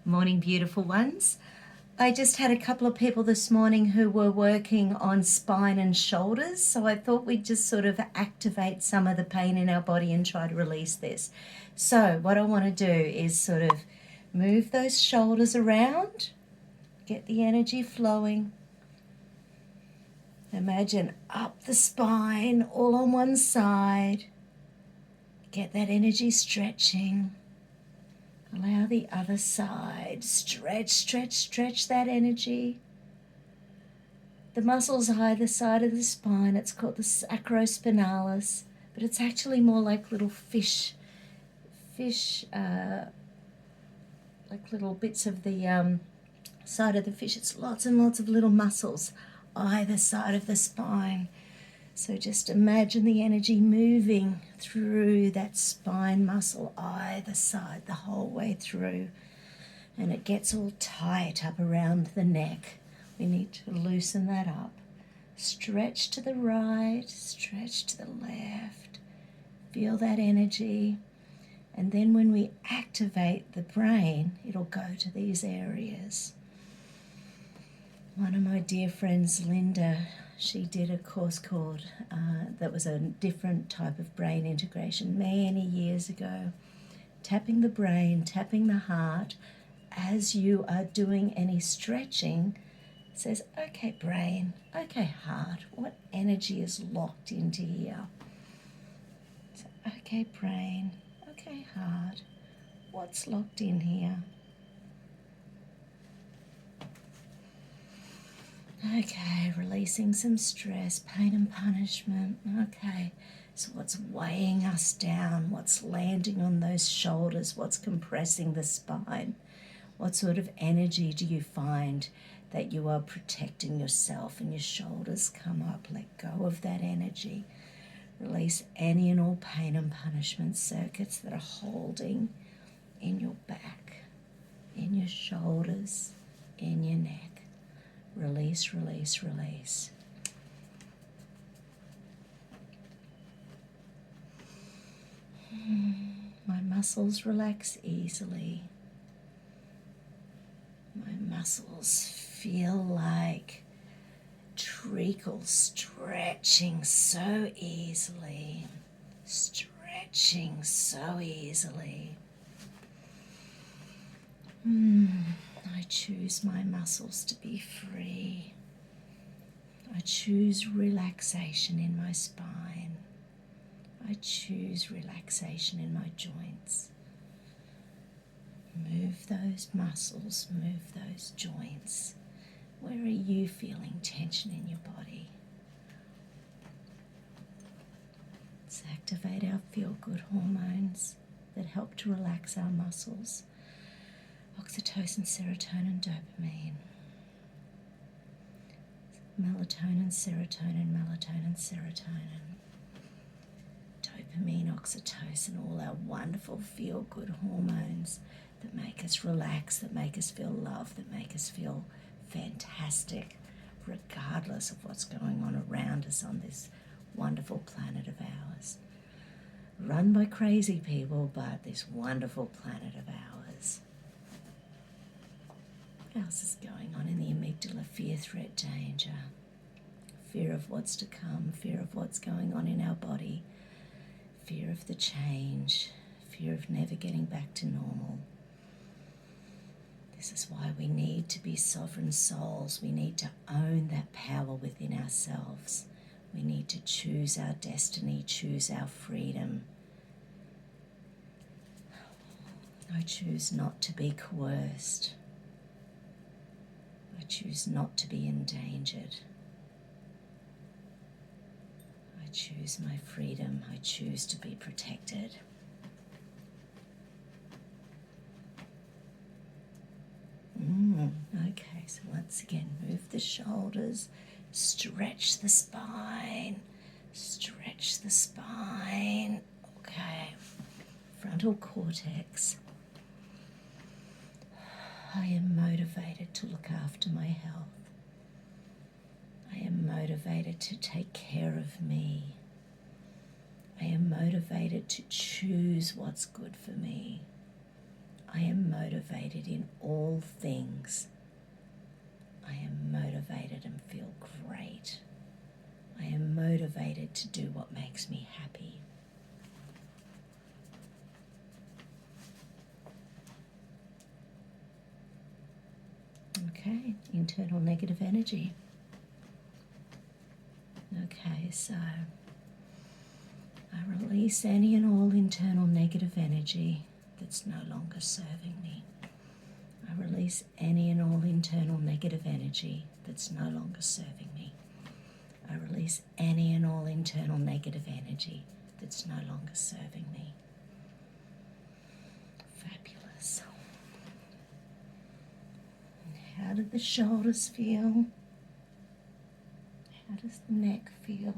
Morning, beautiful ones. I just had a couple of people this morning who were working on spine and shoulders, so I thought we'd just sort of activate some of the pain in our body and try to release this. So what I want to do is sort of move those shoulders around, get the energy flowing. Imagine up the spine, all on one side. Get that energy stretching. Allow the other side. Stretch, stretch, stretch that energy. The muscles either side of the spine, it's called the sacrospinalis, but it's actually more like little fish, like little bits of the side of the fish. It's lots and lots of little muscles either side of the spine. So just imagine the energy moving through that spine muscle either side the whole way through. And it gets all tight up around the neck. We need to loosen that up. Stretch to the right, stretch to the left. Feel that energy. And then when we activate the brain, it'll go to these areas. One of my dear friends, Linda, she did a course called, that was a different type of brain integration many years ago. Tapping the brain, tapping the heart. As you are doing any stretching, says, okay, brain, okay, heart, what energy is locked into here? So, okay, brain, okay, heart, what's locked in here? Okay, releasing some stress, pain and punishment. Okay, so what's weighing us down? What's landing on those shoulders? What's compressing the spine? What sort of energy do you find that you are protecting yourself and your shoulders come up? Let go of that energy. Release any and all pain and punishment circuits that are holding in your back, in your shoulders, in your neck. Release, release, release. My muscles relax easily. My muscles feel like treacle stretching so easily. Stretching so easily. I choose my muscles to be free. I choose relaxation in my spine. I choose relaxation in my joints. Move those muscles, move those joints. Where are you feeling tension in your body? Let's activate our feel-good hormones that help to relax our muscles. Oxytocin, serotonin, dopamine. Melatonin, serotonin, melatonin, serotonin. Dopamine, oxytocin, all our wonderful feel-good hormones that make us relax, that make us feel loved, that make us feel fantastic, regardless of what's going on around us on this wonderful planet of ours. Run by crazy people, but this wonderful planet of ours. What else is going on in the amygdala? Fear, threat, danger. Fear of what's to come, fear of what's going on in our body, fear of the change, fear of never getting back to normal. This is why we need to be sovereign souls. We need to own that power within ourselves. We need to choose our destiny, choose our freedom. I choose not to be coerced. I choose not to be endangered. I choose my freedom. I choose to be protected. Okay, so once again, move the shoulders, stretch the spine, stretch the spine. Okay, frontal cortex. I am motivated to look after my health. I am motivated to take care of me. I am motivated to choose what's good for me. I am motivated motivated in all things. I am motivated and feel great. I am motivated to do what makes me happy. Okay, internal negative energy. Okay, so I release any and all internal negative energy that's no longer serving me. I release any and all internal negative energy that's no longer serving me. I release any and all internal negative energy that's no longer serving me. Fabulous. And how do the shoulders feel? How does the neck feel?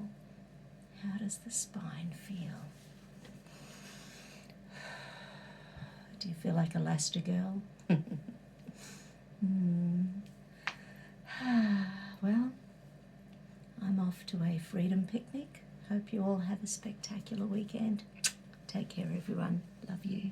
How does the spine feel? Do you feel like Elastigirl? Well, I'm off to a freedom picnic. Hope you all have a spectacular weekend. Take care, everyone. Love you.